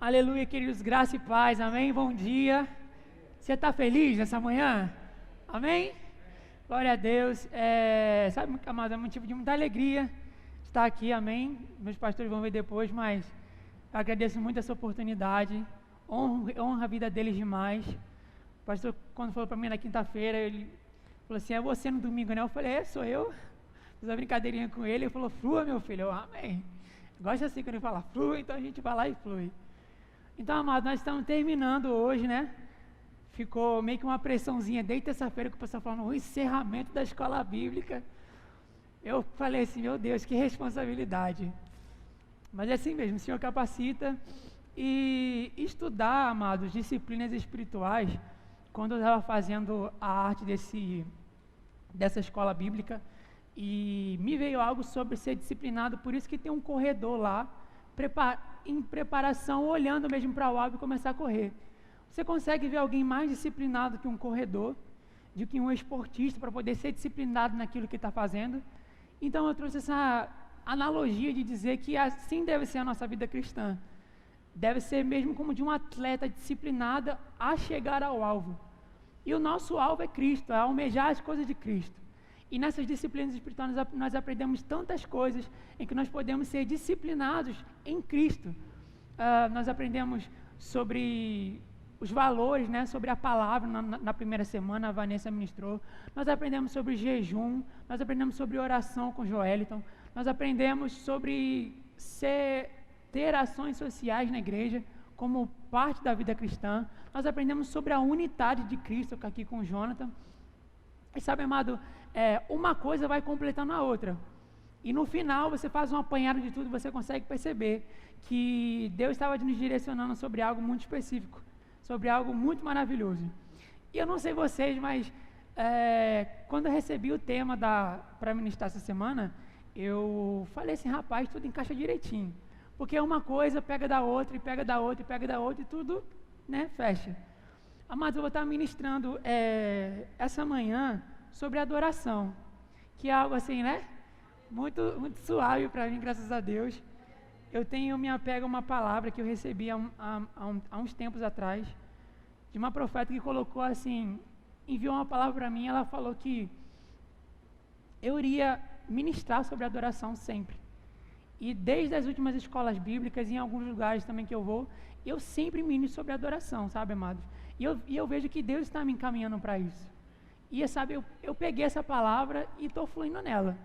Aleluia, queridos, graça e paz, amém? Bom dia. Você está feliz nessa manhã? Amém? Glória a Deus. Sabe, amado, é um motivo de muita alegria estar aqui, amém? Meus pastores vão ver depois, mas eu agradeço muito essa oportunidade, honra a vida deles demais. O pastor, quando falou para mim na quinta-feira, ele falou assim, é você no domingo, né? Eu falei, sou eu. Fiz uma brincadeirinha com ele, ele falou, flua, meu filho. Eu, amém. Gosto assim quando ele fala, flua, então a gente vai lá e flui. Então, amado, nós estamos terminando hoje, né? Ficou meio que uma pressãozinha desde terça-feira que o pessoal falando o encerramento da escola bíblica. Eu falei assim, meu Deus, que responsabilidade. Mas é assim mesmo, o Senhor capacita. E estudar, amados, disciplinas espirituais, quando eu estava fazendo a arte dessa escola bíblica, e me veio algo sobre ser disciplinado, por isso que tem um corredor lá, em preparação, olhando mesmo para o alvo e começar a correr. Você consegue ver alguém mais disciplinado que um corredor, do que um esportista, para poder ser disciplinado naquilo que está fazendo? Então eu trouxe essa analogia de dizer que assim deve ser a nossa vida cristã. Deve ser mesmo como de um atleta disciplinado a chegar ao alvo. E o nosso alvo é Cristo, é almejar as coisas de Cristo. E nessas disciplinas espirituais nós aprendemos tantas coisas em que nós podemos ser disciplinados em Cristo. Nós aprendemos sobre os valores, né, sobre a palavra, na primeira semana a Vanessa ministrou. Nós aprendemos sobre jejum, nós aprendemos sobre oração com Joeliton, nós aprendemos sobre ter ações sociais na igreja como parte da vida cristã. Nós aprendemos sobre a unidade de Cristo aqui com o Jonathan. E sabe, amado, uma coisa vai completando a outra. E no final você faz um apanhado de tudo e você consegue perceber que Deus estava nos direcionando sobre algo muito específico, sobre algo muito maravilhoso. E eu não sei vocês, mas quando eu recebi o tema para ministrar essa semana, eu falei assim, rapaz, tudo encaixa direitinho. Porque uma coisa pega da outra, e pega da outra, e pega da outra, e tudo, né, fecha. Mas eu vou estar ministrando essa manhã sobre adoração, que é algo assim, né, muito, muito suave para mim, graças a Deus. Eu me apego a uma palavra que eu recebi há uns tempos atrás, de uma profeta que colocou assim, enviou uma palavra para mim, ela falou que eu iria ministrar sobre adoração sempre. E desde as últimas escolas bíblicas, em alguns lugares também que eu vou, eu sempre ministro sobre adoração, sabe, amados? E eu vejo que Deus está me encaminhando para isso. E, sabe, eu peguei essa palavra e estou fluindo nela.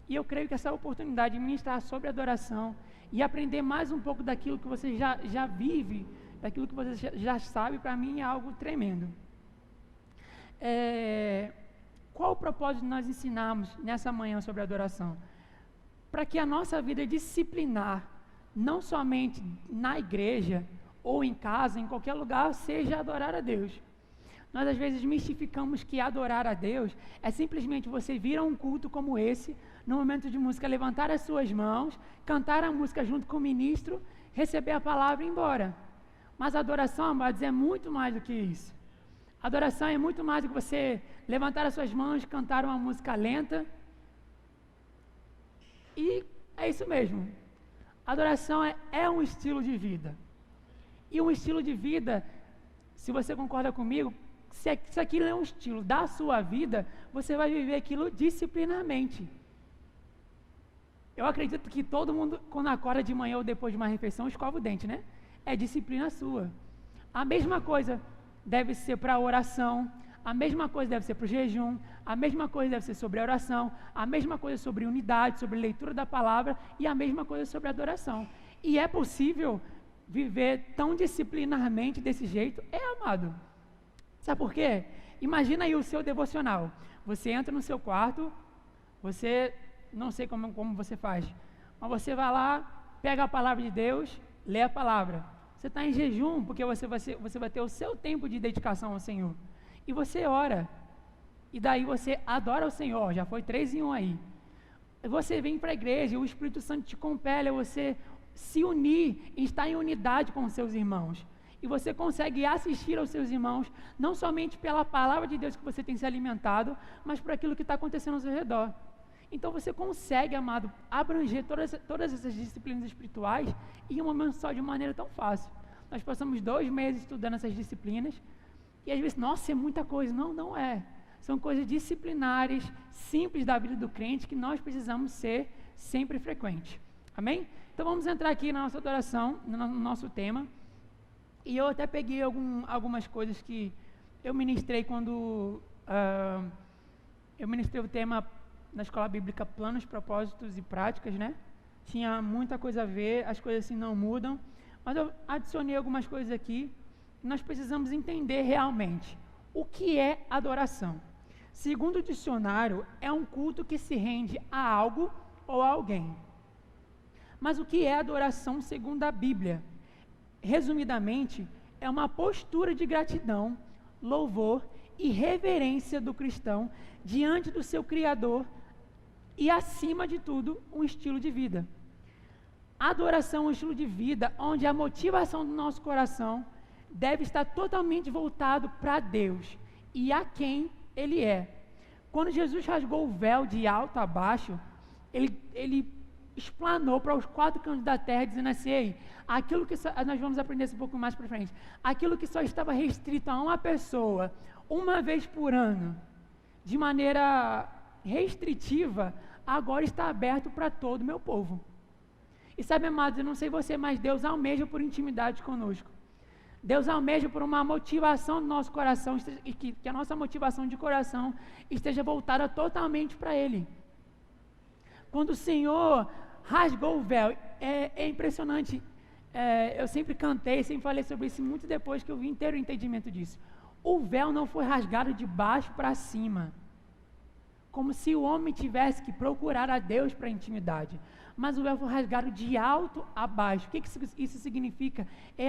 E eu creio que essa oportunidade de ministrar sobre adoração e aprender mais um pouco daquilo que você já vive, daquilo que você já sabe, para mim é algo tremendo. Qual o propósito de nós ensinarmos nessa manhã sobre adoração? Para que a nossa vida disciplinar, não somente na igreja ou em casa, em qualquer lugar, seja adorar a Deus. Nós às vezes mistificamos que adorar a Deus é simplesmente você vir a um culto como esse, no momento de música, levantar as suas mãos, cantar a música junto com o ministro, receber a palavra e ir embora. Mas a adoração, amados, é muito mais do que isso. A adoração é muito mais do que você levantar as suas mãos, cantar uma música lenta. E é isso mesmo. A adoração é um estilo de vida. E um estilo de vida, se você concorda comigo, se aquilo é um estilo da sua vida, você vai viver aquilo disciplinarmente. Eu acredito que todo mundo, quando acorda de manhã ou depois de uma refeição, escova o dente, né? É disciplina sua. A mesma coisa deve ser para a oração, a mesma coisa deve ser para o jejum, a mesma coisa deve ser sobre a oração, a mesma coisa sobre unidade, sobre leitura da palavra e a mesma coisa sobre adoração. E é possível viver tão disciplinarmente desse jeito? Amado. Sabe por quê? Imagina aí o seu devocional. Você entra no seu quarto, você, não sei como você faz, mas você vai lá, pega a palavra de Deus, lê a palavra. Você está em jejum, porque você vai ter o seu tempo de dedicação ao Senhor. E você ora. E daí você adora o Senhor, já foi 3 em 1 aí. Você vem para a igreja, o Espírito Santo te compele a você se unir e estar em unidade com os seus irmãos. E você consegue assistir aos seus irmãos, não somente pela palavra de Deus que você tem se alimentado, mas por aquilo que está acontecendo ao seu redor. Então você consegue, amado, abranger todas essas disciplinas espirituais em um momento só, de maneira tão fácil. nós passamos 2 meses estudando essas disciplinas, e às vezes, nossa, é muita coisa. Não, não é. São coisas disciplinares, simples da vida do crente, que nós precisamos ser sempre frequentes. Amém? Então vamos entrar aqui na nossa adoração, no nosso tema. E eu até peguei algumas coisas que eu ministrei quando eu ministrei o tema na escola bíblica Planos, Propósitos e Práticas, né? Tinha muita coisa a ver, as coisas assim não mudam, mas eu adicionei algumas coisas aqui que nós precisamos entender realmente. O que é adoração? Segundo o dicionário, é um culto que se rende a algo ou a alguém. Mas o que é adoração segundo a Bíblia? Resumidamente, é uma postura de gratidão, louvor e reverência do cristão diante do seu Criador e, acima de tudo, um estilo de vida. Adoração é um estilo de vida onde a motivação do nosso coração deve estar totalmente voltado para Deus e a quem Ele é. Quando Jesus rasgou o véu de alto a baixo, Ele explanou para os 4 cantos da terra, dizendo assim: ei, aquilo que nós vamos aprender isso um pouco mais para frente, aquilo que só estava restrito a uma pessoa, uma vez por ano, de maneira restritiva, agora está aberto para todo o meu povo. E sabe, amados, eu não sei você, mas Deus almeja por intimidade conosco. Deus almeja por uma motivação do nosso coração, e que a nossa motivação de coração esteja voltada totalmente para Ele. Quando o Senhor rasgou o véu, é impressionante, eu sempre cantei, sempre falei sobre isso, muito depois que eu vi inteiro o entendimento disso. O véu não foi rasgado de baixo para cima, como se o homem tivesse que procurar a Deus para intimidade, mas o véu foi rasgado de alto a baixo. O que isso significa?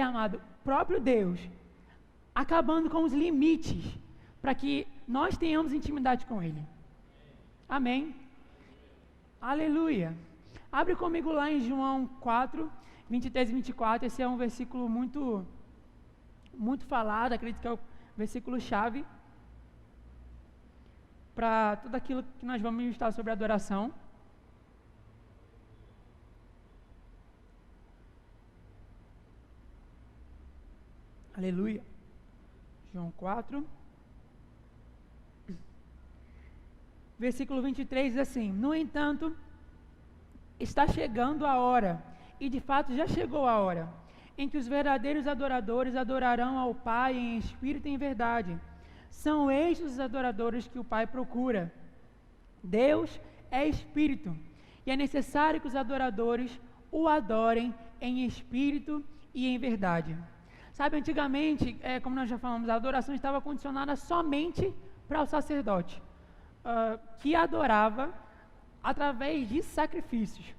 Amado, próprio Deus acabando com os limites para que nós tenhamos intimidade com Ele. Amém? Aleluia. Abre comigo lá em João 4, 23 e 24, esse é um versículo muito, muito falado, acredito que é o versículo chave para tudo aquilo que nós vamos ministrar sobre adoração. Aleluia. João 4, versículo 23 diz assim: no entanto, está chegando a hora, e de fato já chegou a hora, em que os verdadeiros adoradores adorarão ao Pai em espírito e em verdade. São estes os adoradores que o Pai procura. Deus é espírito, e é necessário que os adoradores o adorem em espírito e em verdade. Sabe, antigamente, como nós já falamos, a adoração estava condicionada somente para o sacerdote, que adorava através de sacrifícios,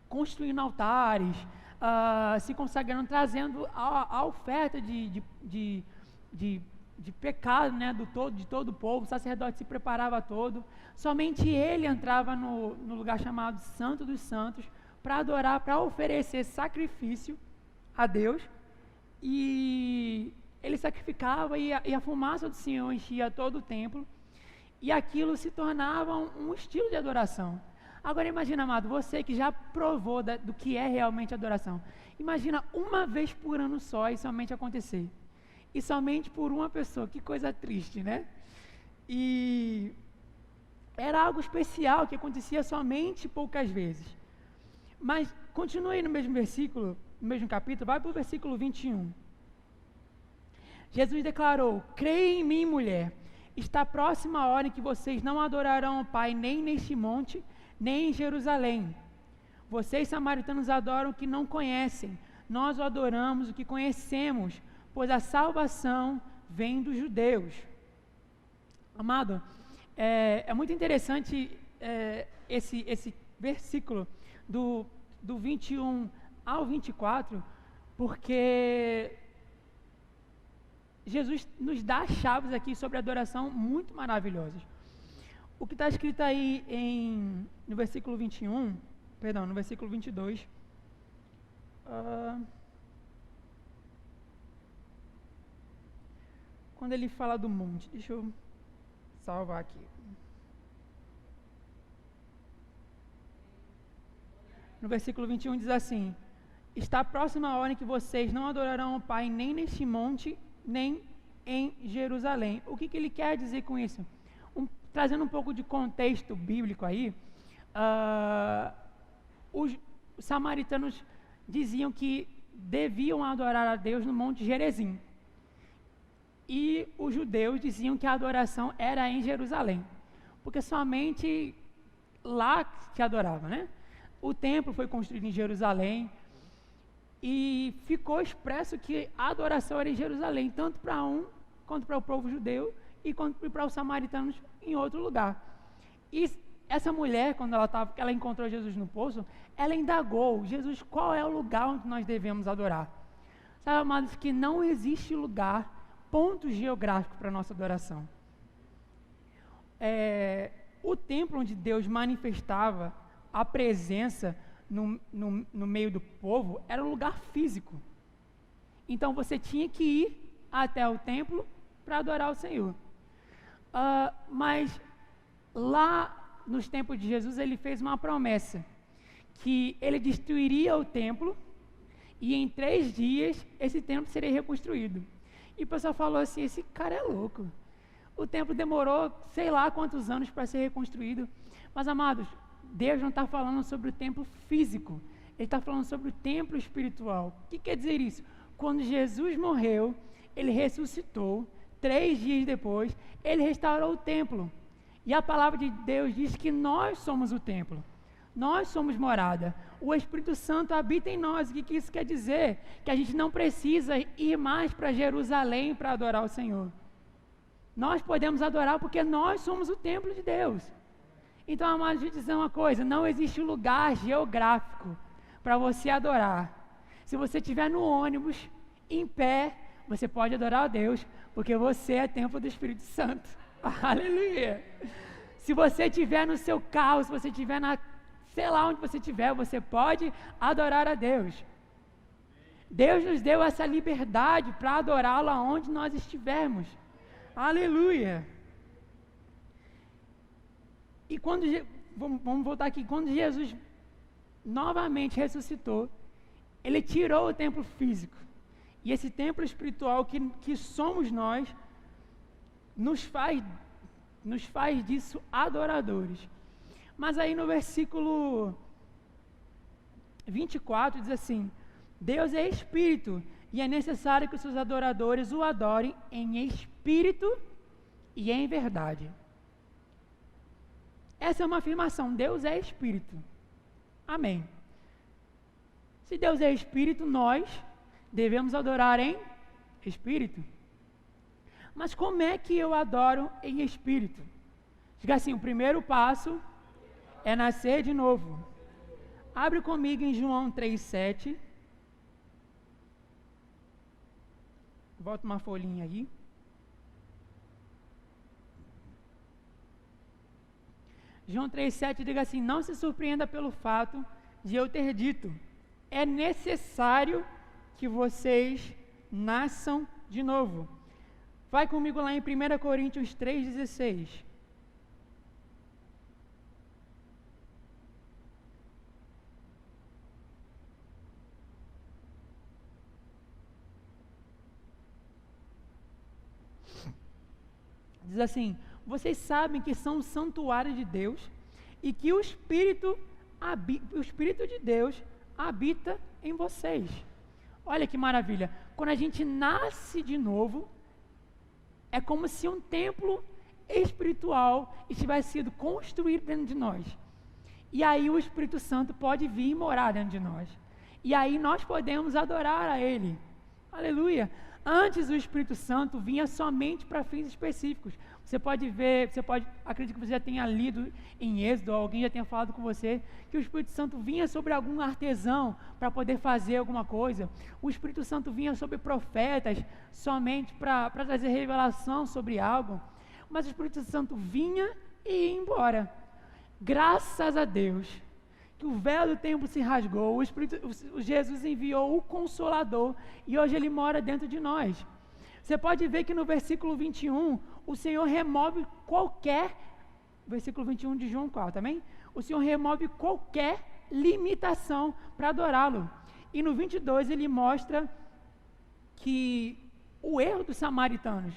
construindo altares, se consagrando, trazendo a oferta de pecado, né, de todo o povo. O sacerdote se preparava todo, somente ele entrava no lugar chamado Santo dos Santos para adorar, para oferecer sacrifício a Deus, e ele sacrificava e a fumaça do Senhor enchia todo o templo, e aquilo se tornava um estilo de adoração. Agora imagina, amado, você que já provou do que é realmente adoração, imagina uma vez por ano só e somente acontecer, e somente por uma pessoa. Que coisa triste, né? E era algo especial que acontecia somente poucas vezes. Mas continue aí no mesmo versículo, no mesmo capítulo, vai para o versículo 21. Jesus declarou: creia em mim, mulher, está próxima a hora em que vocês não adorarão o Pai nem neste monte, nem em Jerusalém. Vocês, samaritanos, adoram o que não conhecem, nós o adoramos o que conhecemos, pois a salvação vem dos judeus. Amado, é muito interessante esse versículo do 21 ao 24, porque Jesus nos dá chaves aqui sobre adoração muito maravilhosas. O que está escrito aí no versículo 21, perdão, no versículo 22, quando ele fala do monte, deixa eu salvar aqui. No versículo 21 diz assim: está próxima a hora em que vocês não adorarão o Pai nem neste monte, nem em Jerusalém. O que ele quer dizer com isso? Trazendo um pouco de contexto bíblico aí, os samaritanos diziam que deviam adorar a Deus no Monte Gerizim. E os judeus diziam que a adoração era em Jerusalém, porque somente lá que adorava, né? O templo foi construído em Jerusalém e ficou expresso que a adoração era em Jerusalém, tanto para um quanto para o povo judeu e quanto para os samaritanos em outro lugar. E essa mulher, quando ela encontrou Jesus no poço, ela indagou: Jesus, qual é o lugar onde nós devemos adorar? Sabe, amados, que não existe lugar, ponto geográfico para a nossa adoração. O templo onde Deus manifestava a presença no meio do povo era um lugar físico. Então você tinha que ir até o templo para adorar o Senhor. Mas lá nos tempos de Jesus ele fez uma promessa, que ele destruiria o templo e em 3 dias esse templo seria reconstruído. E o pessoal falou assim: esse cara é louco, o templo demorou sei lá quantos anos para ser reconstruído. Mas, amados, Deus não está falando sobre o templo físico, ele está falando sobre o templo espiritual. O que quer dizer isso? Quando Jesus morreu, ele ressuscitou, 3 dias depois ele restaurou o templo. E a palavra de Deus diz que nós somos o templo, nós somos morada, o Espírito Santo habita em nós. O que isso quer dizer? Que a gente não precisa ir mais para Jerusalém para adorar o Senhor. Nós podemos adorar porque nós somos o templo de Deus. Então, amados, deixa eu dizer uma coisa: não existe lugar geográfico para você adorar. Se você estiver no ônibus, em pé, você pode adorar a Deus, porque você é templo do Espírito Santo. Aleluia! Se você estiver no seu carro, se você estiver sei lá onde você estiver, você pode adorar a Deus. Deus nos deu essa liberdade para adorá-lo aonde nós estivermos. Aleluia! E vamos voltar aqui, quando Jesus novamente ressuscitou, ele tirou o templo físico, e esse templo espiritual que somos nós, nos faz disso adoradores. Mas aí no versículo 24 diz assim: Deus é espírito, e é necessário que os seus adoradores o adorem em espírito e em verdade. Essa é uma afirmação: Deus é espírito. Amém. Se Deus é espírito, nós devemos adorar em espírito. Mas como é que eu adoro em espírito? Diga assim: o primeiro passo é nascer de novo. Abre comigo em João 3,7. Volta uma folhinha aí. João 3,7 diga assim: não se surpreenda pelo fato de eu ter dito, é necessário que vocês nasçam de novo. Vai comigo lá em 1 Coríntios 3,16. Diz assim: vocês sabem que são o santuário de Deus e que o Espírito de Deus habita em vocês. Olha que maravilha! Quando a gente nasce de novo, é como se um templo espiritual tivesse sido construído dentro de nós. E aí o Espírito Santo pode vir e morar dentro de nós. E aí nós podemos adorar a Ele. Aleluia! Antes o Espírito Santo vinha somente para fins específicos. Você pode ver, acredito que você já tenha lido em Êxodo, ou alguém já tenha falado com você, que o Espírito Santo vinha sobre algum artesão para poder fazer alguma coisa. O Espírito Santo vinha sobre profetas somente para trazer revelação sobre algo. Mas o Espírito Santo vinha e ia embora. Graças a Deus que o véu do templo se rasgou, Jesus enviou o Consolador e hoje Ele mora dentro de nós. Você pode ver que no versículo 21, o Senhor remove versículo 21 de João 4, amém? O Senhor remove qualquer limitação para adorá-lo. E no 22 ele mostra que o erro dos samaritanos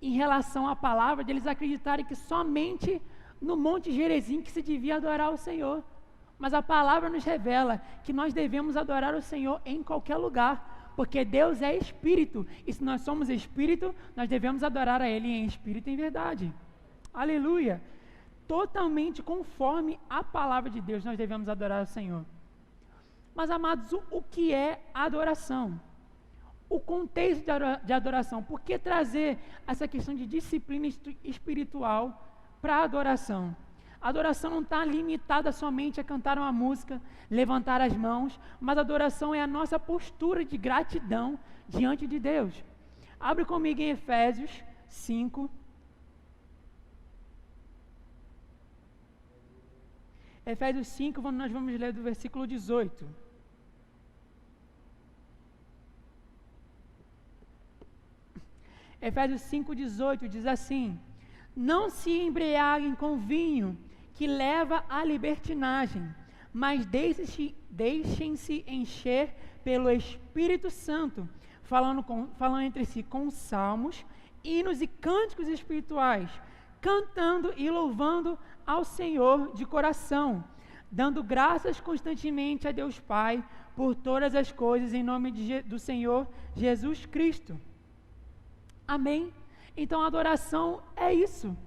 em relação à palavra, de eles acreditarem que somente no Monte Gerizim que se devia adorar o Senhor. Mas a palavra nos revela que nós devemos adorar o Senhor em qualquer lugar, porque Deus é Espírito, e se nós somos Espírito, nós devemos adorar a Ele em Espírito e em verdade. Aleluia! Totalmente conforme a palavra de Deus, nós devemos adorar o Senhor. Mas, amados, o que é adoração? O contexto de adoração. Por que trazer essa questão de disciplina espiritual para a adoração? A adoração não está limitada somente a cantar uma música, levantar as mãos, mas a adoração é a nossa postura de gratidão diante de Deus. Abre comigo em Efésios 5. Efésios 5, nós vamos ler do versículo 18. Efésios 5:18 diz assim: não se embriaguem com vinho, que leva à libertinagem, mas deixem-se encher pelo Espírito Santo, falando entre si com salmos, hinos e cânticos espirituais, cantando e louvando ao Senhor de coração, dando graças constantemente a Deus Pai por todas as coisas, em nome do Senhor Jesus Cristo. Amém? Então a adoração é isso,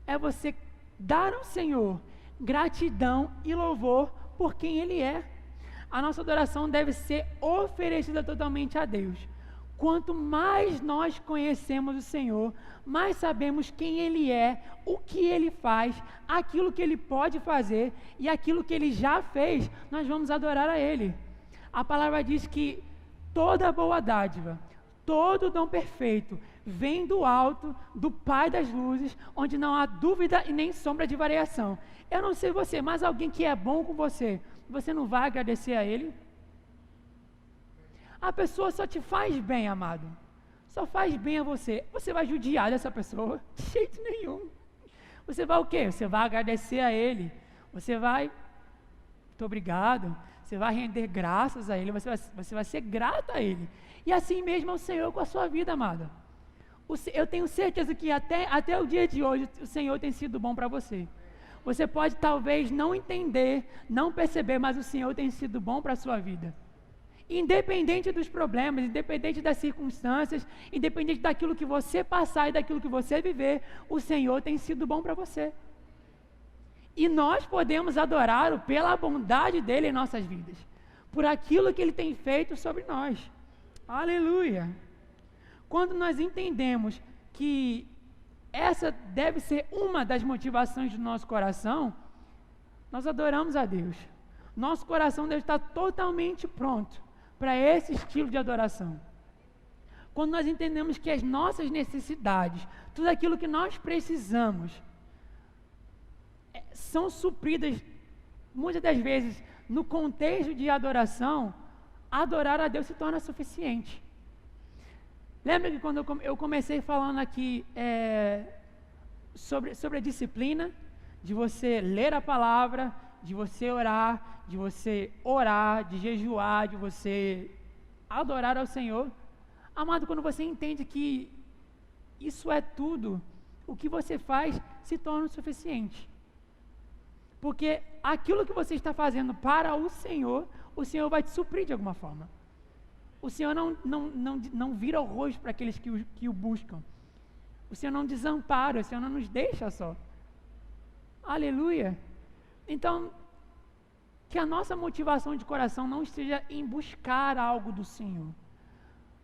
é você dar ao Senhor gratidão e louvor por quem Ele é. A nossa adoração deve ser oferecida totalmente a Deus. Quanto mais nós conhecemos o Senhor, mais sabemos quem Ele é, o que Ele faz, aquilo que Ele pode fazer e aquilo que Ele já fez, nós vamos adorar a Ele. A palavra diz que toda boa dádiva, todo dom perfeito, vem do alto, do Pai das luzes, onde não há dúvida e nem sombra de variação. Eu não sei você, mas alguém que é bom com você, você não vai agradecer a Ele? A pessoa só te faz bem, amado. Só faz bem a você. Você vai judiar dessa pessoa? De jeito nenhum. Você vai o quê? Você vai agradecer a Ele. Você vai, muito obrigado. Você vai render graças a Ele. Você vai ser grato a Ele. E assim mesmo é o Senhor com a sua vida, amada. Eu tenho certeza que até o dia de hoje o Senhor tem sido bom para você. Você pode talvez não entender, não perceber, mas o Senhor tem sido bom para a sua vida. Independente dos problemas, independente das circunstâncias, independente daquilo que você passar e daquilo que você viver, o Senhor tem sido bom para você. E nós podemos adorá-lo pela bondade dEle em nossas vidas, por aquilo que Ele tem feito sobre nós. Aleluia! Quando nós entendemos que essa deve ser uma das motivações do nosso coração, nós adoramos a Deus. Nosso coração deve estar totalmente pronto para esse estilo de adoração. Quando nós entendemos que as nossas necessidades, tudo aquilo que nós precisamos, são supridas, muitas das vezes, no contexto de adoração, adorar a Deus se torna suficiente. Lembra que quando eu comecei falando aqui sobre a disciplina, de você ler a palavra, de você orar, de jejuar, de você adorar ao Senhor. Amado, quando você entende que isso é tudo, o que você faz se torna o suficiente. Porque aquilo que você está fazendo para o Senhor vai te suprir de alguma forma. O Senhor não vira o rosto para aqueles que o buscam. O Senhor não desampara, o Senhor não nos deixa só. Aleluia! Então, que a nossa motivação de coração não esteja em buscar algo do Senhor,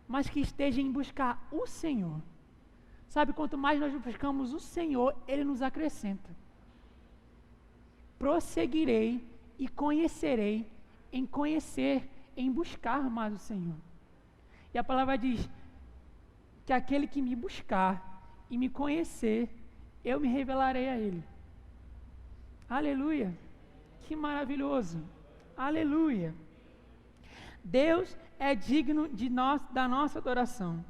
mas que esteja em buscar o Senhor. Sabe, quanto mais nós buscamos o Senhor, Ele nos acrescenta. Prosseguirei e conhecerei em conhecer, em buscar mais o Senhor. E a palavra diz que aquele que me buscar e me conhecer, eu me revelarei a Ele. Aleluia! Que maravilhoso! Aleluia! Deus é digno da nossa adoração.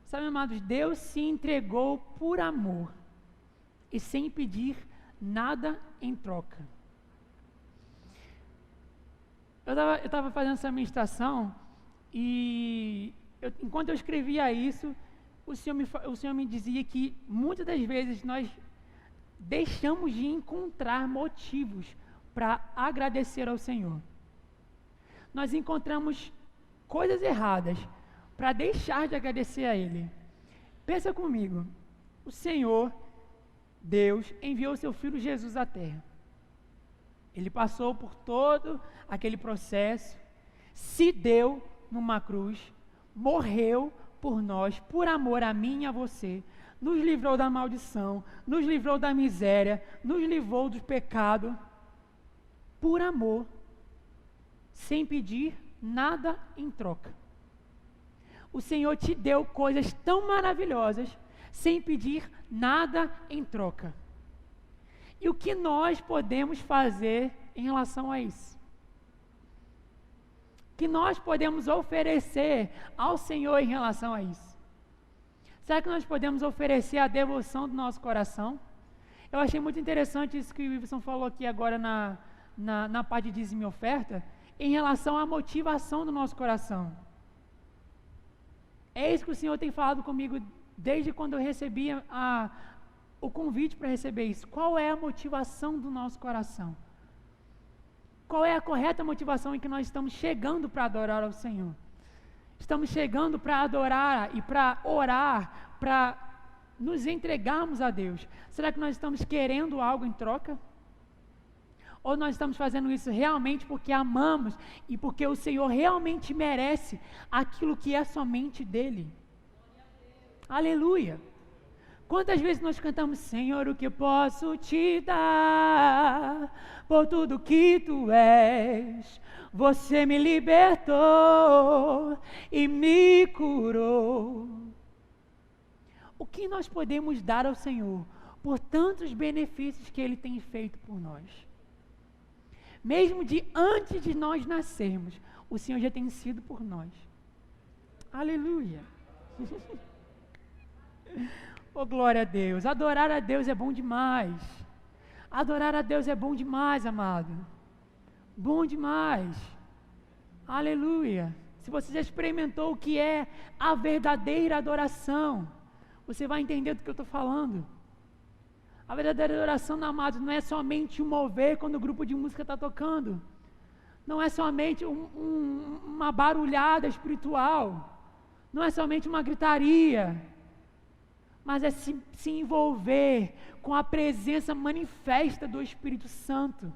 Sabe, amados, Deus se entregou por amor e sem pedir nada em troca. Eu tava fazendo essa ministração e enquanto eu escrevia isso, o Senhor me dizia que muitas das vezes nós deixamos de encontrar motivos para agradecer ao Senhor. Nós encontramos coisas erradas para deixar de agradecer a Ele. Pensa comigo, o Senhor, Deus, enviou seu Filho Jesus à Terra. Ele passou por todo aquele processo, se deu numa cruz, morreu por nós, por amor a mim e a você, nos livrou da maldição, nos livrou da miséria, nos livrou do pecado, por amor, sem pedir nada em troca. O Senhor te deu coisas tão maravilhosas, sem pedir nada em troca. E o que nós podemos fazer em relação a isso? O que nós podemos oferecer ao Senhor em relação a isso? Será que nós podemos oferecer a devoção do nosso coração? Eu achei muito interessante isso que o Wilson falou aqui agora na parte de dízimo e oferta, em relação à motivação do nosso coração. É isso que o Senhor tem falado comigo desde quando eu recebi o convite para receber isso. Qual é a motivação do nosso coração? Qual é a correta motivação em que nós estamos chegando para adorar ao Senhor? Estamos chegando para adorar e para orar, para nos entregarmos a Deus. Será que nós estamos querendo algo em troca? Ou nós estamos fazendo isso realmente porque amamos e porque o Senhor realmente merece aquilo que é somente dEle? Aleluia! Quantas vezes nós cantamos, Senhor, o que posso te dar, por tudo que Tu és, você me libertou e me curou. O que nós podemos dar ao Senhor por tantos benefícios que Ele tem feito por nós? Mesmo de antes de nós nascermos, o Senhor já tem sido por nós. Aleluia! Oh, glória a Deus. Adorar a Deus é bom demais. Adorar a Deus é bom demais, amado. Bom demais. Aleluia. Se você já experimentou o que é a verdadeira adoração, você vai entender do que eu estou falando. A verdadeira adoração, amado, não é somente um mover quando o grupo de música está tocando. Não é somente uma barulhada espiritual. Não é somente uma gritaria. Mas é se envolver com a presença manifesta do Espírito Santo.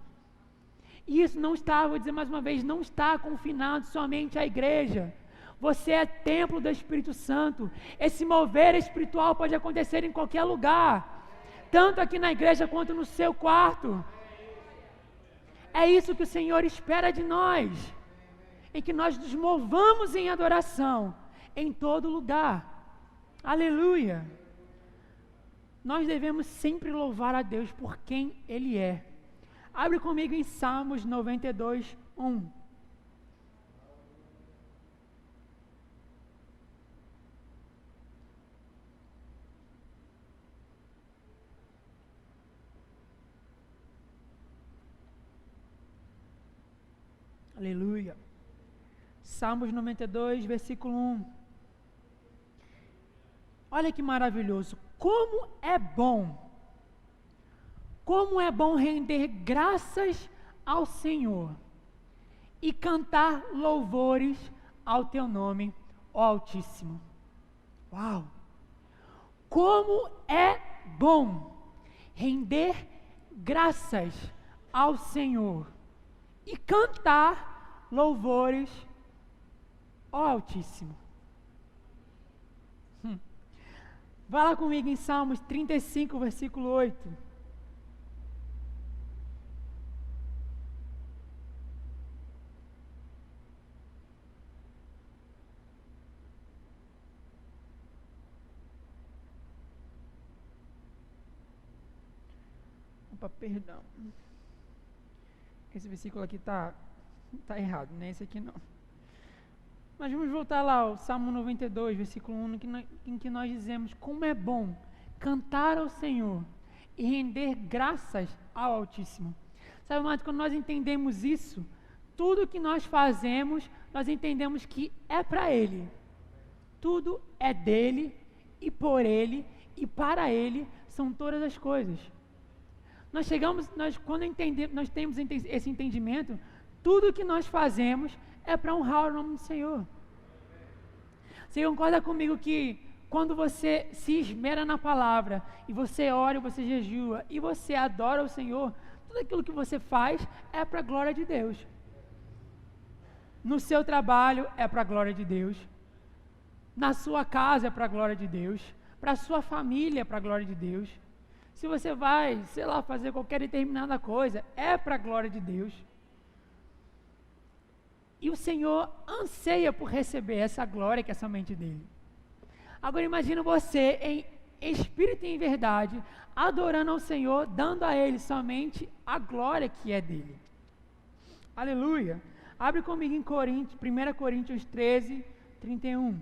E isso não está, vou dizer mais uma vez, não está confinado somente à igreja. Você é templo do Espírito Santo. Esse mover espiritual pode acontecer em qualquer lugar, tanto aqui na igreja quanto no seu quarto. É isso que o Senhor espera de nós, em que nós nos movamos em adoração em todo lugar. Aleluia! Nós devemos sempre louvar a Deus por quem Ele é. Abre comigo em Salmos 92, 1. Aleluia. Salmos 92, versículo 1. Olha que maravilhoso. Como é bom render graças ao Senhor e cantar louvores ao Teu nome, ó Altíssimo. Uau! Como é bom render graças ao Senhor e cantar louvores ao Altíssimo. Vai lá comigo em Salmos 35, versículo 8. Opa, perdão. Esse versículo aqui está errado, não é esse aqui não. Mas vamos voltar lá ao Salmo 92, versículo 1, em que nós dizemos como é bom cantar ao Senhor e render graças ao Altíssimo. Sabe, amado, quando nós entendemos isso, Tudo que nós fazemos, nós entendemos que é para Ele. Tudo é dele e por Ele e para Ele são todas as coisas. Quando nós temos esse entendimento, tudo que nós fazemos é para honrar o nome do Senhor. Você concorda comigo que quando você se esmera na palavra, e você ora, você jejua, e você adora o Senhor, tudo aquilo que você faz é para a glória de Deus. No seu trabalho é para a glória de Deus. Na sua casa é para a glória de Deus. Para a sua família é para a glória de Deus. Se você vai, sei lá, fazer qualquer determinada coisa, é para a glória de Deus. E o Senhor anseia por receber essa glória que é somente dele. Agora imagina você em espírito e em verdade, adorando ao Senhor, dando a Ele somente a glória que é dele. Aleluia. Abre comigo em 1 Coríntios 13, 31.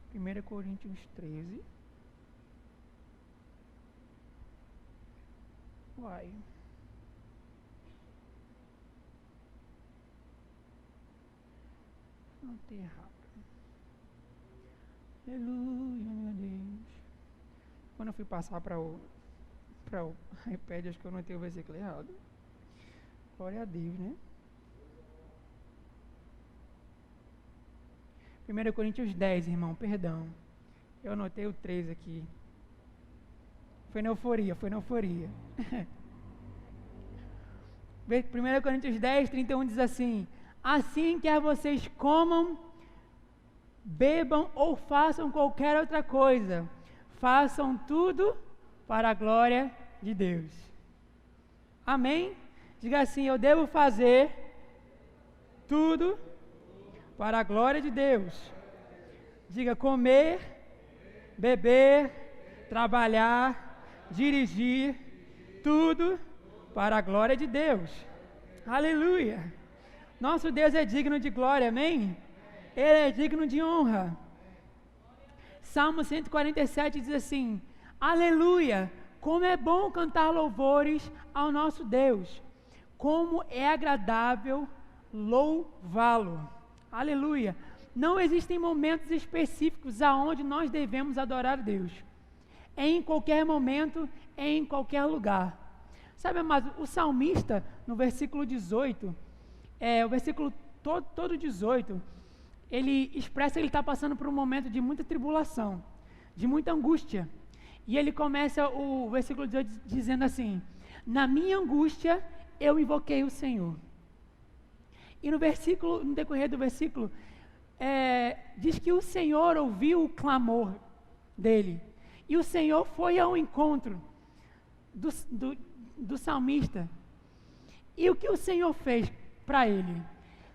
Primeira Coríntios 13. Uai. Não tem errado. Aleluia, meu Deus. Quando eu fui passar para o iPad, acho que eu não tenho o versículo errado. Glória a Deus, né? 1 Coríntios 10, irmão, perdão. Eu anotei o 3 aqui. Foi na euforia. 1 Coríntios 10, 31 diz assim: assim quer vocês comam, bebam ou façam qualquer outra coisa, façam tudo para a glória de Deus. Amém? Diga assim: eu devo fazer tudo para a glória de Deus. Diga: comer, beber, trabalhar, dirigir, tudo para a glória de Deus. Aleluia. Nosso Deus é digno de glória, amém? Ele é digno de honra. Salmo 147 diz assim: aleluia, como é bom cantar louvores ao nosso Deus, como é agradável louvá-lo. Aleluia. Não existem momentos específicos aonde nós devemos adorar a Deus. Em qualquer momento, em qualquer lugar. Sabe, amado, o salmista, no versículo 18, o versículo todo 18, ele expressa que ele está passando por um momento de muita tribulação, de muita angústia. E ele começa o versículo 18 dizendo assim: na minha angústia, eu invoquei o Senhor. E no decorrer do versículo, diz que o Senhor ouviu o clamor dele. E o Senhor foi ao encontro do salmista. E o que o Senhor fez para ele?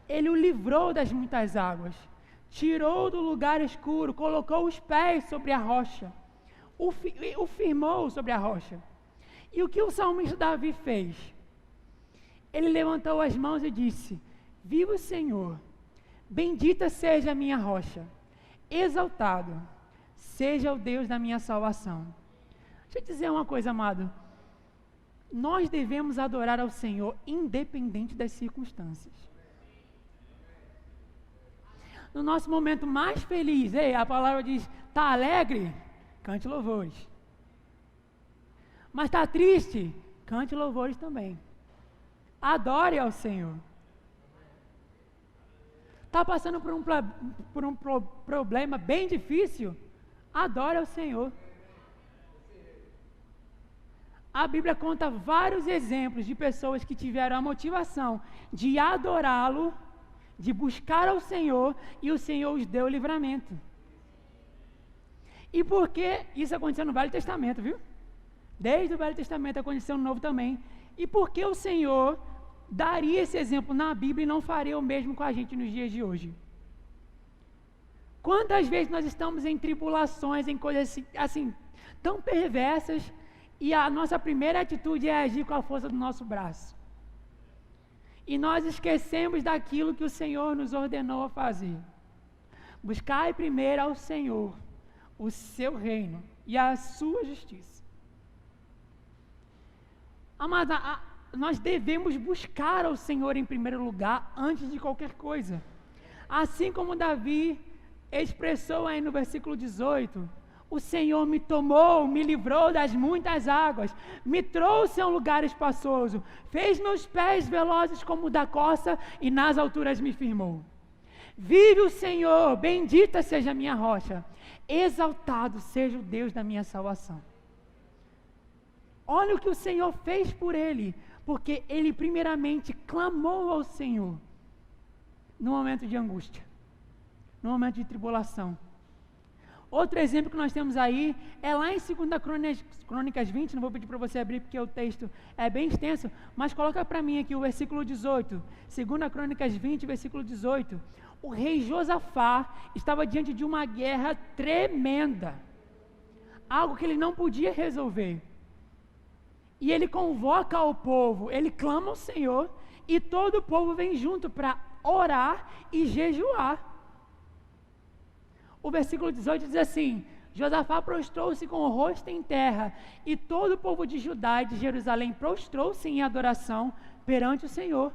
Ele o livrou das muitas águas, tirou do lugar escuro, colocou os pés sobre a rocha, o firmou sobre a rocha. E o que o salmista Davi fez? Ele levantou as mãos e disse: viva o Senhor, bendita seja a minha rocha, exaltado seja o Deus da minha salvação. Deixa eu dizer uma coisa, amado. Nós devemos adorar ao Senhor independente das circunstâncias. No nosso momento mais feliz, a palavra diz: está alegre? Cante louvores. Mas está triste? Cante louvores também. Adore ao Senhor. Está passando por um problema bem difícil? Adore ao Senhor. A Bíblia conta vários exemplos de pessoas que tiveram a motivação de adorá-lo, de buscar ao Senhor, e o Senhor os deu livramento. E por que isso aconteceu no Velho Testamento, viu? Desde o Velho Testamento aconteceu no Novo também. E por que o Senhor daria esse exemplo na Bíblia e não faria o mesmo com a gente nos dias de hoje? Quantas vezes nós estamos em tribulações, em coisas assim tão perversas, e a nossa primeira atitude é agir com a força do nosso braço? e nós esquecemos daquilo que o Senhor nos ordenou a fazer. Buscai primeiro ao Senhor o seu reino e a sua justiça. Amada, nós devemos buscar ao Senhor em primeiro lugar antes de qualquer coisa. Assim como Davi expressou aí no versículo 18, o Senhor me tomou, me livrou das muitas águas, me trouxe a um lugar espaçoso, fez meus pés velozes como o da corça e nas alturas me firmou. Vive o Senhor, bendita seja a minha rocha, exaltado seja o Deus da minha salvação. Olha o que o Senhor fez por ele, porque ele primeiramente clamou ao Senhor no momento de angústia, no momento de tribulação. Outro exemplo que nós temos aí é lá em 2 Crônicas 20, não vou pedir para você abrir porque o texto é bem extenso, mas coloca para mim aqui o versículo 18, 2 Crônicas 20, versículo 18. O rei Josafá estava diante de uma guerra tremenda, algo que ele não podia resolver, e ele convoca o povo, ele clama ao Senhor, e todo o povo vem junto para orar e jejuar. O versículo 18 diz assim: Josafá prostrou-se com o rosto em terra, e todo o povo de Judá e de Jerusalém prostrou-se em adoração perante o Senhor.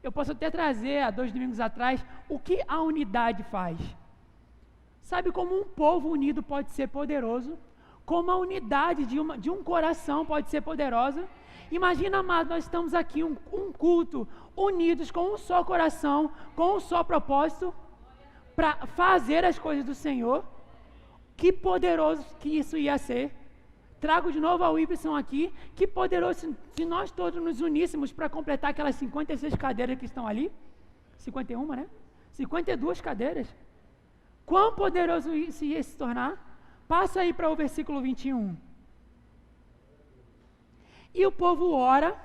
Eu posso até trazer, há 2 domingos atrás, o que a unidade faz. Sabe como um povo unido pode ser poderoso? Como a unidade de um coração pode ser poderosa? Imagina, amado, nós estamos aqui, um culto, unidos com um só coração, com um só propósito, para fazer as coisas do Senhor. Que poderoso que isso ia ser. Trago de novo ao Ibson aqui, que poderoso se nós todos nos uníssemos para completar aquelas 56 cadeiras que estão ali. 51, né? 52 cadeiras. Quão poderoso isso ia se tornar? Passa aí para o versículo 21. E o povo ora,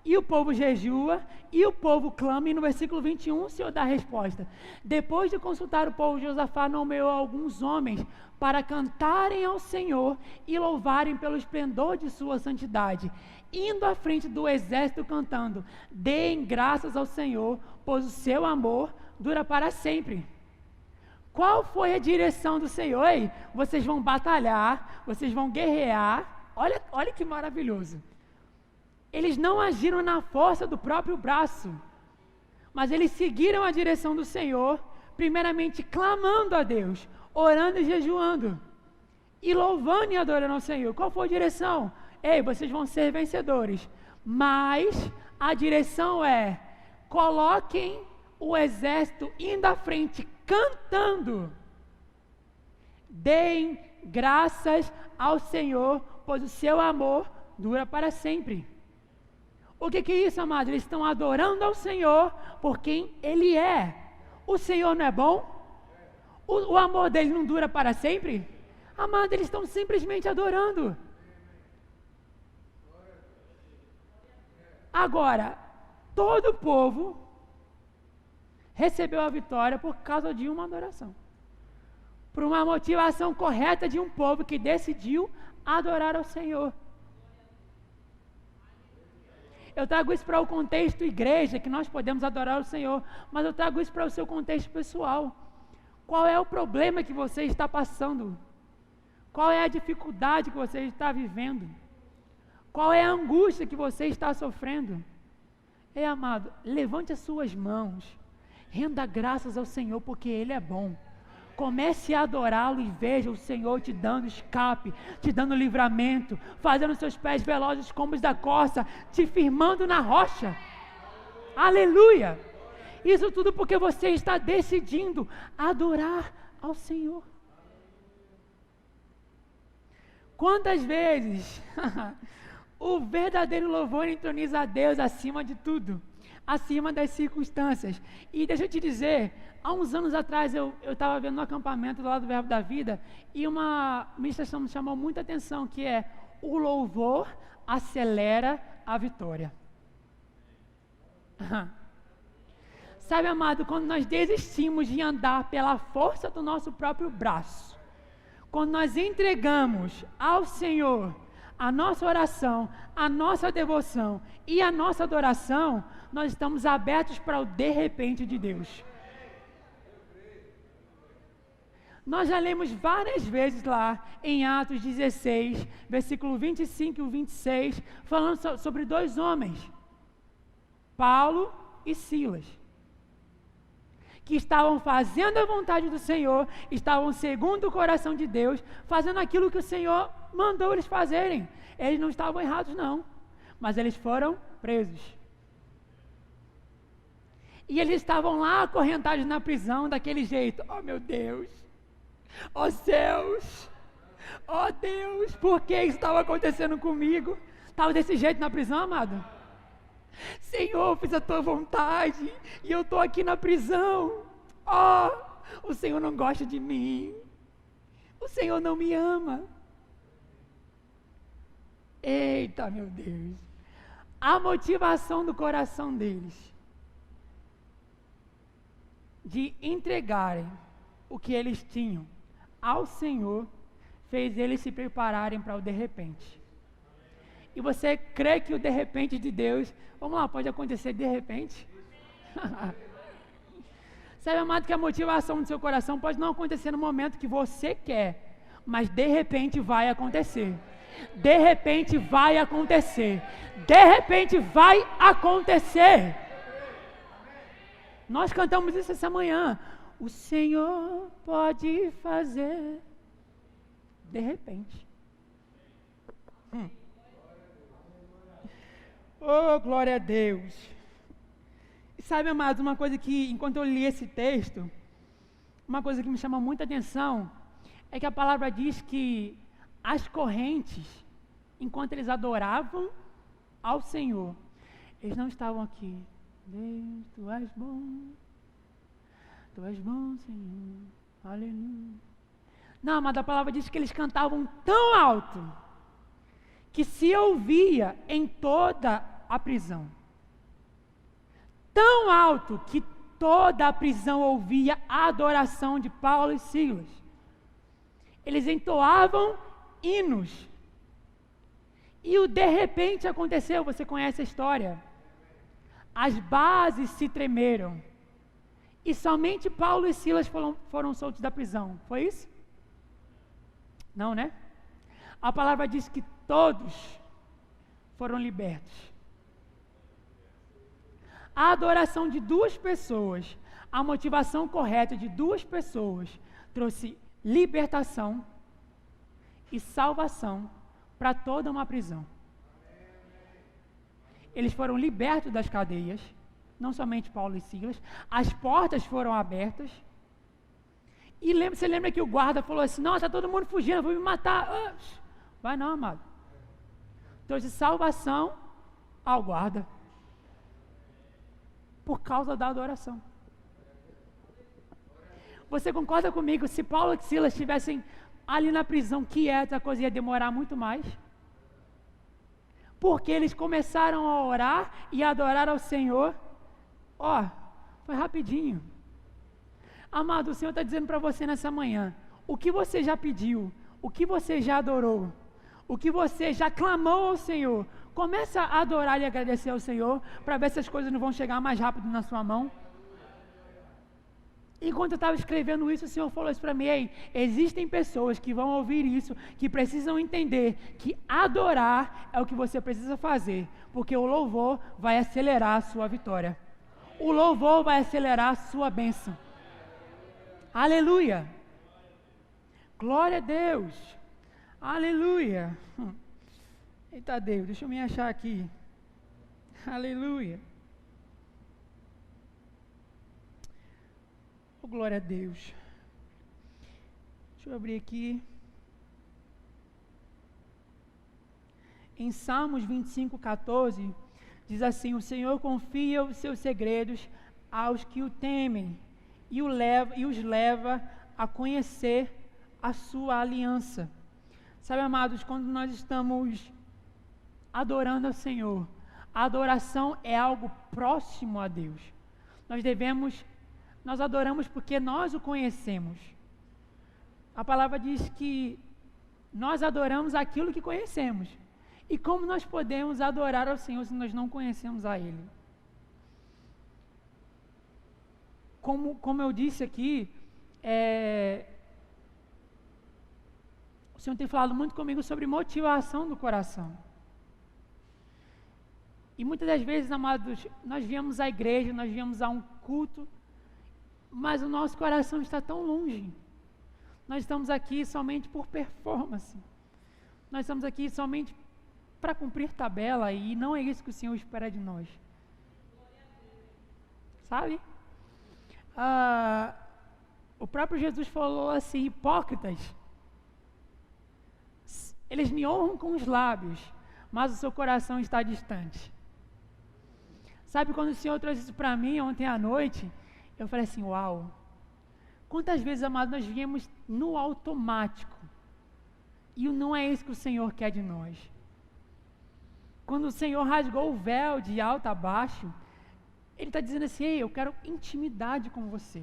e o povo jejua, e o povo clama, e no versículo 21 o Senhor dá a resposta. Depois de consultar o povo, Josafá nomeou alguns homens para cantarem ao Senhor e louvarem pelo esplendor de sua santidade, indo à frente do exército cantando: deem graças ao Senhor, pois o seu amor dura para sempre. Qual foi a direção do Senhor? Ei, vocês vão batalhar, vocês vão guerrear. Olha que maravilhoso. Eles não agiram na força do próprio braço, mas eles seguiram a direção do Senhor, primeiramente clamando a Deus, orando e jejuando, e louvando e adorando ao Senhor. Qual foi a direção? Ei, vocês vão ser vencedores, mas a direção é: coloquem o exército indo à frente, cantando, deem graças ao Senhor, pois o seu amor dura para sempre. O que é isso, amado? Eles estão adorando ao Senhor por quem Ele é. O Senhor não é bom? O amor dele não dura para sempre? Amado, eles estão simplesmente adorando. Agora, todo o povo recebeu a vitória por causa de uma adoração, por uma motivação correta de um povo que decidiu adorar ao Senhor. Eu trago isso para o contexto igreja, que nós podemos adorar o Senhor, mas eu trago isso para o seu contexto pessoal. Qual é o problema que você está passando? Qual é a dificuldade que você está vivendo? Qual é a angústia que você está sofrendo? Ei, amado, levante as suas mãos, renda graças ao Senhor, porque Ele é bom. Comece a adorá-lo e veja o Senhor te dando escape, te dando livramento, fazendo seus pés velozes como os da corça, te firmando na rocha. Aleluia! Isso tudo porque você está decidindo adorar ao Senhor. Quantas vezes o verdadeiro louvor entroniza a Deus acima de tudo, acima das circunstâncias. E deixa eu te dizer, há uns anos atrás eu estava vendo um acampamento lá do Verbo da Vida, e uma ministração me chamou muita atenção, que é: o louvor acelera a vitória. Sabe, amado, quando nós desistimos de andar pela força do nosso próprio braço, quando nós entregamos ao Senhor a nossa oração, a nossa devoção e a nossa adoração, nós estamos abertos para o de repente de Deus. Nós já lemos várias vezes lá em Atos 16, versículo 25 e 26, falando sobre dois homens, Paulo e Silas, que estavam fazendo a vontade do Senhor, estavam segundo o coração de Deus, fazendo aquilo que o Senhor mandou eles fazerem. Eles não estavam errados não, mas eles foram presos. E eles estavam lá acorrentados na prisão daquele jeito. Oh meu Deus, oh céus, oh Deus, por que isso estava acontecendo comigo? Estava desse jeito na prisão, amado? Senhor, eu fiz a tua vontade e eu estou aqui na prisão. Oh, o Senhor não gosta de mim, o Senhor não me ama. Eita, meu Deus, a motivação do coração deles de entregarem o que eles tinham ao Senhor fez eles se prepararem para o de repente. E você crê que o de repente de Deus, vamos lá, pode acontecer de repente? Sabe, amado, que a motivação do seu coração pode não acontecer no momento que você quer, mas de repente vai acontecer. De repente vai acontecer. De repente vai acontecer. Nós cantamos isso essa manhã. O Senhor pode fazer de repente. Oh, glória a Deus. E sabe, amados, uma coisa que, enquanto eu li esse texto, uma coisa que me chama muita atenção, é que a palavra diz que as correntes, enquanto eles adoravam ao Senhor, eles não estavam aqui. Deus, Tu és bom, Senhor, aleluia. Não, mas a palavra diz que eles cantavam tão alto, que se ouvia em toda a prisão. Tão alto que toda a prisão ouvia a adoração de Paulo e Silas. Eles entoavam hinos. E o de repente aconteceu, você conhece a história. As bases se tremeram. E somente Paulo e Silas foram soltos da prisão. Foi isso? Não, né? A palavra diz que todos foram libertos. A adoração de duas pessoas, a motivação correta de duas pessoas, trouxe libertação e salvação para toda uma prisão. Eles foram libertos das cadeias, não somente Paulo e Silas, as portas foram abertas. E você lembra que o guarda falou assim: nossa, está todo mundo fugindo, eu vou me matar. Vai não, amado. Trouxe salvação ao guarda por causa da adoração. Você concorda comigo? Se Paulo e Silas estivessem ali na prisão quieta, a coisa ia demorar muito mais, porque eles começaram a orar e a adorar ao Senhor. Foi rapidinho. Amado, o Senhor está dizendo para você nessa manhã, o que você já pediu, o que você já adorou, o que você já clamou ao Senhor, começa a adorar e agradecer ao Senhor, para ver se as coisas não vão chegar mais rápido na sua mão. Enquanto eu estava escrevendo isso, o Senhor falou isso para mim: ei, existem pessoas que vão ouvir isso, que precisam entender que adorar é o que você precisa fazer, porque o louvor vai acelerar a sua vitória. O louvor vai acelerar a sua bênção. Aleluia! Glória a Deus! Aleluia! Eita Deus, deixa eu me achar aqui. Aleluia! Oh, glória a Deus! Deixa eu abrir aqui. Em Salmos 25:14, diz assim: o Senhor confia os seus segredos aos que o temem e os leva a conhecer a sua aliança. Sabe, amados, quando nós estamos adorando ao Senhor, a adoração é algo próximo a Deus. Nós adoramos porque nós o conhecemos. A palavra diz que nós adoramos aquilo que conhecemos. E como nós podemos adorar ao Senhor se nós não conhecemos a Ele? Como eu disse aqui, o Senhor tem falado muito comigo sobre motivação do coração. E muitas das vezes, amados, nós viemos à igreja, nós viemos a um culto, mas o nosso coração está tão longe. Nós estamos aqui somente por performance. Nós estamos aqui somente para cumprir tabela, e não é isso que o Senhor espera de nós. Sabe? O próprio Jesus falou assim: hipócritas, eles me honram com os lábios, mas o seu coração está distante. Sabe, quando o Senhor trouxe isso para mim ontem à noite, eu falei assim: uau, quantas vezes, amado, nós viemos no automático, e não é isso que o Senhor quer de nós. Quando o Senhor rasgou o véu de alto a baixo, Ele está dizendo assim: ei, eu quero intimidade com você.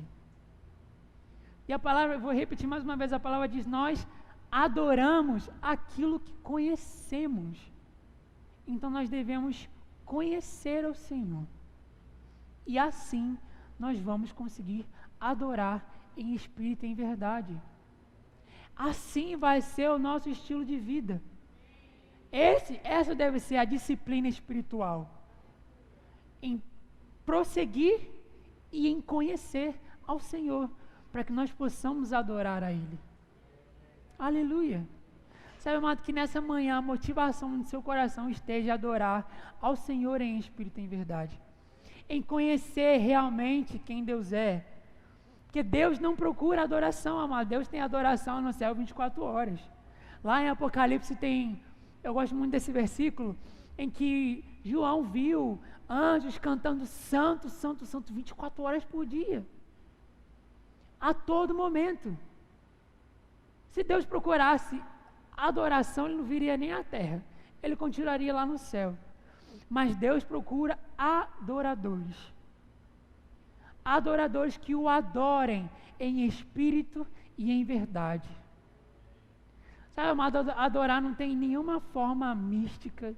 E a palavra, eu vou repetir mais uma vez, a palavra diz: nós adoramos aquilo que conhecemos. Então nós devemos conhecer o Senhor. E assim nós vamos conseguir adorar em espírito e em verdade. Assim vai ser o nosso estilo de vida. Essa deve ser a disciplina espiritual. Em prosseguir e em conhecer ao Senhor, para que nós possamos adorar a Ele. Aleluia. Sabe, amado, que nessa manhã a motivação do seu coração esteja a adorar ao Senhor em espírito e em verdade. Em conhecer realmente quem Deus é. Porque Deus não procura adoração, amado. Deus tem adoração no céu 24 horas. Lá em Apocalipse tem, eu gosto muito desse versículo, em que João viu anjos cantando santo, santo, santo, 24 horas por dia. A todo momento. Se Deus procurasse adoração, Ele não viria nem à terra. Ele continuaria lá no céu. Mas Deus procura adoradores. Adoradores que o adorem em espírito e em verdade. Sabe, amado, adorar não tem nenhuma forma mística,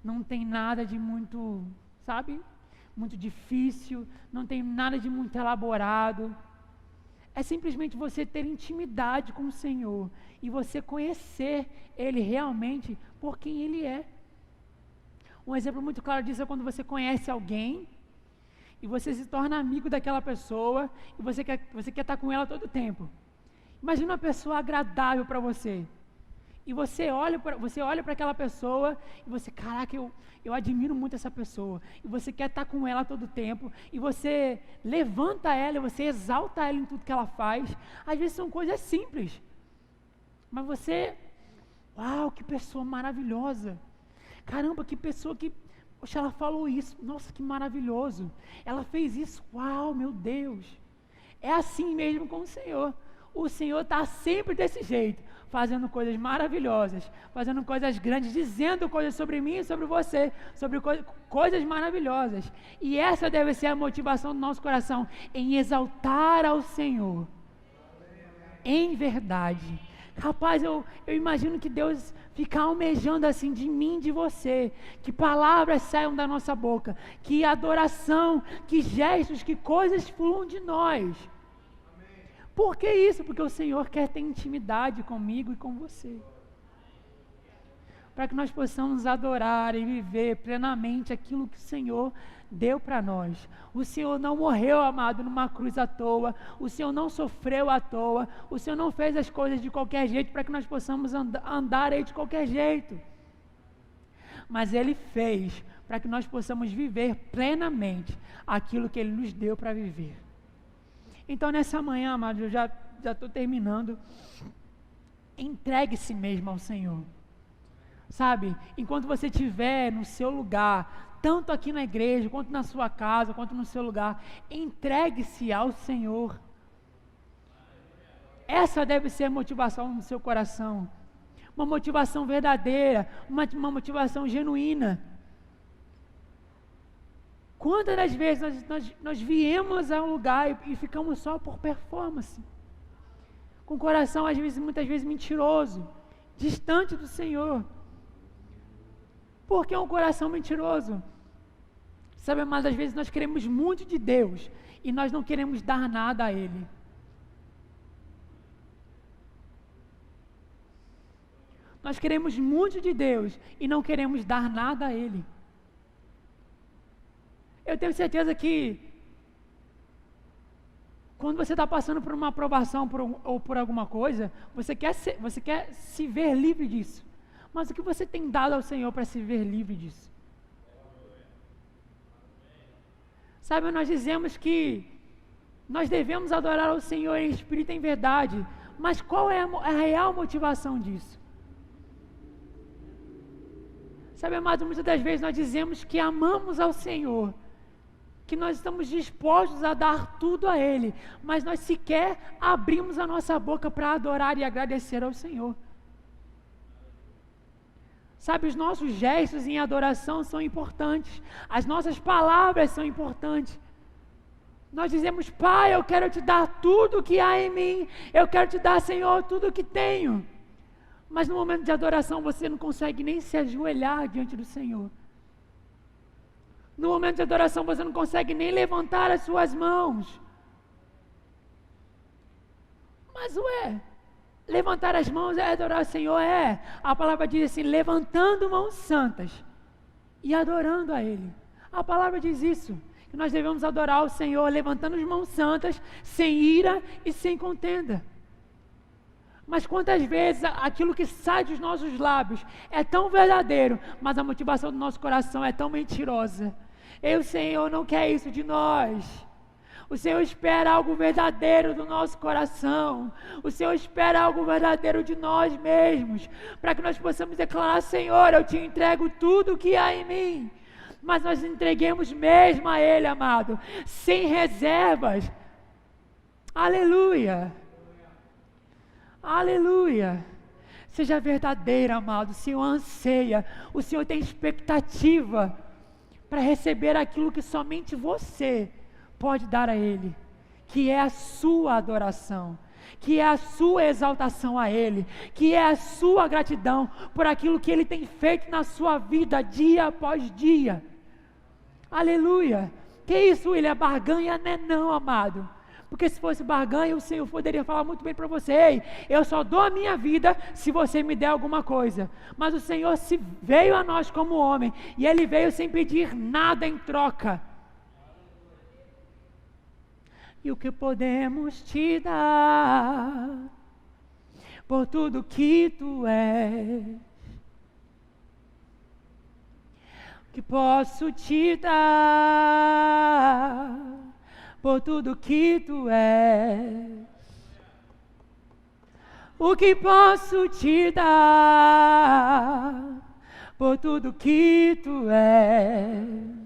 não tem nada de muito, sabe, muito difícil, não tem nada de muito elaborado. É simplesmente você ter intimidade com o Senhor e você conhecer Ele realmente por quem Ele é. Um exemplo muito claro disso é quando você conhece alguém e você se torna amigo daquela pessoa e você quer estar com ela todo o tempo. Imagina uma pessoa agradável para você. E você olha para aquela pessoa e você, caraca, eu admiro muito essa pessoa. E você quer estar com ela todo o tempo. E você levanta ela, você exalta ela em tudo que ela faz. Às vezes são coisas simples. Mas você, uau, que pessoa maravilhosa. Caramba, que pessoa que, poxa, ela falou isso. Nossa, que maravilhoso. Ela fez isso, uau, meu Deus. É assim mesmo com o Senhor. O Senhor está sempre desse jeito, fazendo coisas maravilhosas, fazendo coisas grandes, dizendo coisas sobre mim e sobre você, sobre coisas maravilhosas. E essa deve ser a motivação do nosso coração, em exaltar ao Senhor, em verdade. Rapaz, eu imagino que Deus fica almejando assim de mim, de você, que palavras saiam da nossa boca, que adoração, que gestos, que coisas fluam de nós. Por que isso? Porque o Senhor quer ter intimidade comigo e com você. Para que nós possamos adorar e viver plenamente aquilo que o Senhor deu para nós. O Senhor não morreu, amado, numa cruz à toa. O Senhor não sofreu à toa. O Senhor não fez as coisas de qualquer jeito para que nós possamos andar aí de qualquer jeito. Mas Ele fez para que nós possamos viver plenamente aquilo que Ele nos deu para viver. Então nessa manhã, amado, eu já estou terminando. Entregue-se mesmo ao Senhor. Sabe, enquanto você estiver no seu lugar, tanto aqui na igreja, quanto na sua casa, quanto no seu lugar, entregue-se ao Senhor. Essa deve ser a motivação do seu coração. Uma motivação verdadeira, uma motivação genuína. Quantas das vezes nós viemos a um lugar e ficamos só por performance? Com o coração, às vezes, muitas vezes mentiroso, distante do Senhor. Porque é um coração mentiroso. Sabe, mas às vezes nós queremos muito de Deus e nós não queremos dar nada a Ele. Nós queremos muito de Deus e não queremos dar nada a Ele. Eu tenho certeza que quando você está passando por uma aprovação ou por alguma coisa, você quer se ver livre disso. Mas o que você tem dado ao Senhor para se ver livre disso? Sabe, nós dizemos que nós devemos adorar ao Senhor em espírito e em verdade, mas qual é a real motivação disso? Sabe, amado, muitas das vezes nós dizemos que amamos ao Senhor, que nós estamos dispostos a dar tudo a Ele, mas nós sequer abrimos a nossa boca para adorar e agradecer ao Senhor. Sabe, os nossos gestos em adoração são importantes, as nossas palavras são importantes. Nós dizemos: Pai, eu quero te dar tudo que há em mim, eu quero te dar, Senhor, tudo que tenho. Mas no momento de adoração você não consegue nem se ajoelhar diante do Senhor. No momento de adoração você não consegue nem levantar as suas mãos. Mas levantar as mãos é adorar o Senhor? A palavra diz assim: levantando mãos santas e adorando a Ele. A palavra diz isso, que nós devemos adorar o Senhor levantando as mãos santas, sem ira e sem contenda. Mas quantas vezes aquilo que sai dos nossos lábios é tão verdadeiro, mas a motivação do nosso coração é tão mentirosa. E o Senhor não quer isso de nós. O Senhor espera algo verdadeiro do nosso coração. O Senhor espera algo verdadeiro de nós mesmos, para que nós possamos declarar: Senhor, eu te entrego tudo que há em mim. Mas nós entreguemos mesmo a Ele, amado, sem reservas. Aleluia. Aleluia. Seja verdadeiro, amado. O Senhor anseia, o Senhor tem expectativa para receber aquilo que somente você pode dar a Ele, que é a sua adoração, que é a sua exaltação a Ele, que é a sua gratidão por aquilo que Ele tem feito na sua vida dia após dia. Aleluia. Que isso, William? É barganha? Não, amado. Porque se fosse barganha, o Senhor poderia falar muito bem para você: Ei, eu só dou a minha vida se você me der alguma coisa. Mas o Senhor se veio a nós como homem, e Ele veio sem pedir nada em troca. E o que podemos te dar por tudo que Tu és? O que posso te dar por tudo que Tu és? O que posso te dar por tudo que Tu és?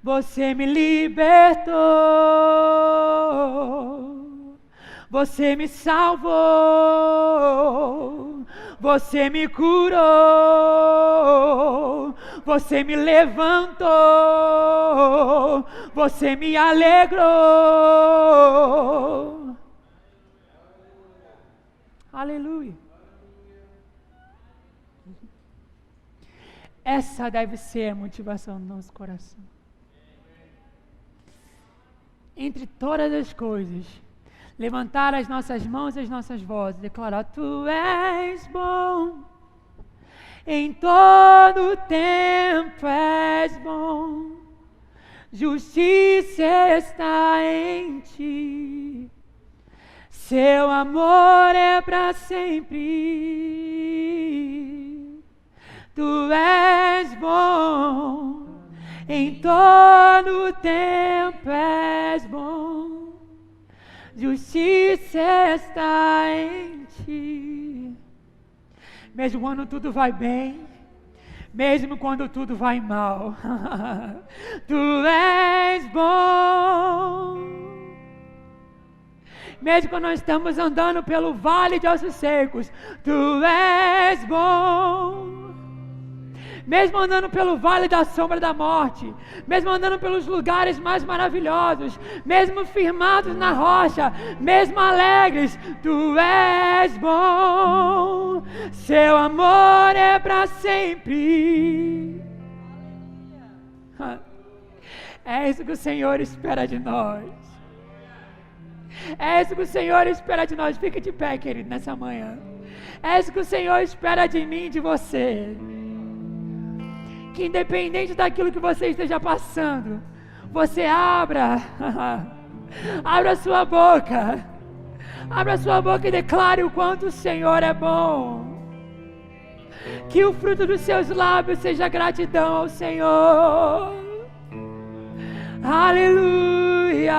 Você me libertou, você me salvou, você me curou, você me levantou, você me alegrou. Aleluia. Essa deve ser a motivação do nosso coração. Entre todas as coisas, levantar as nossas mãos e as nossas vozes, declarar: Tu és bom, em todo tempo és bom, justiça está em Ti, Seu amor é para sempre. Tu és bom, em todo tempo és bom, justiça está em Ti. Mesmo quando tudo vai bem, mesmo quando tudo vai mal, Tu és bom. Mesmo quando nós estamos andando pelo vale de ossos secos, Tu és bom. Mesmo andando pelo vale da sombra da morte, mesmo andando pelos lugares mais maravilhosos, mesmo firmados na rocha, mesmo alegres, Tu és és bom, seu amor é para sempre. É isso que o Senhor espera de nós. É isso que o Senhor espera de nós. Fica de pé, querido, nessa manhã. É isso que o Senhor espera de mim e de você. Que independente daquilo que você esteja passando, você abra a sua boca. Abra a sua boca e declare o quanto o Senhor é bom. Que o fruto dos seus lábios seja gratidão ao Senhor. Aleluia.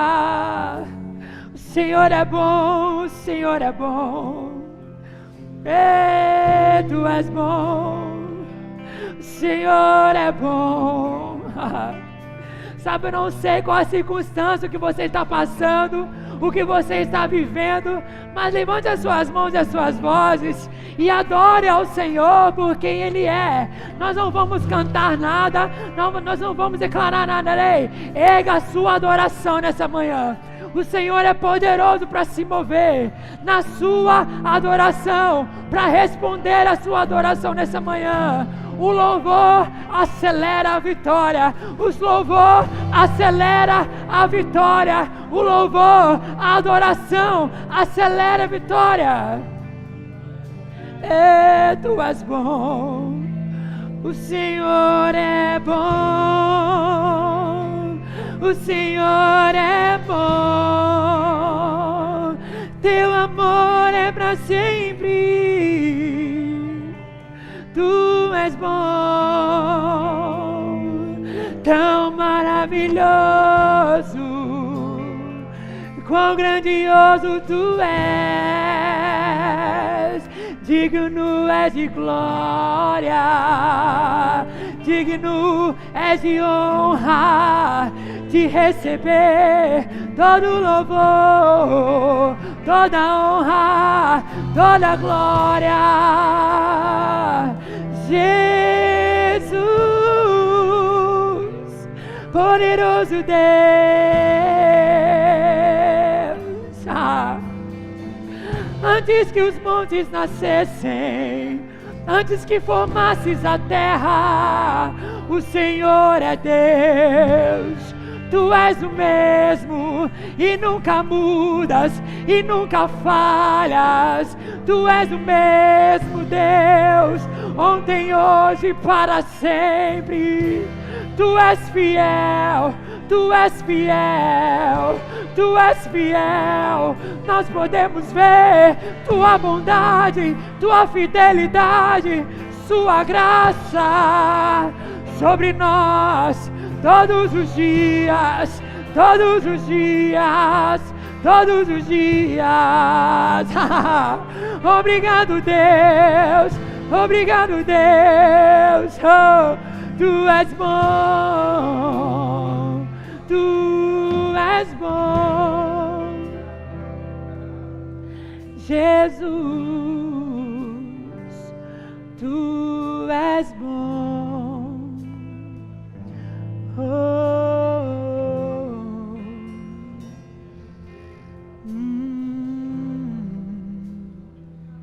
O Senhor é bom, o Senhor é bom. Tu és bom. O Senhor é bom. Sabe, eu não sei qual a circunstância que você está passando, o que você está vivendo, mas levante as suas mãos e as suas vozes e adore ao Senhor por quem Ele é. Nós não vamos cantar nada, nós não vamos declarar nada. Erga a sua adoração nessa manhã. O Senhor é poderoso para se mover na sua adoração, para responder a sua adoração nessa manhã. O louvor acelera a vitória. O louvor acelera a vitória. O louvor, a adoração acelera a vitória. Tu és bom. O Senhor é bom. O Senhor é bom. Teu amor é para sempre. Tu és bom, tão maravilhoso, quão grandioso Tu és, digno és de glória, digno és de honra, de receber todo louvor, toda honra, toda glória. Jesus, poderoso Deus. Antes que os montes nascessem, antes que formasses a terra, o Senhor é Deus. Tu és o mesmo e nunca mudas e nunca falhas. Tu és o mesmo Deus, ontem, hoje e para sempre. Tu és fiel, Tu és fiel, Tu és fiel. Nós podemos ver Tua bondade, Tua fidelidade, Sua graça sobre nós. Todos os dias, todos os dias, todos os dias. Obrigado, Deus, obrigado, Deus. Oh, Tu és bom, Tu és bom. Jesus, Tu és bom.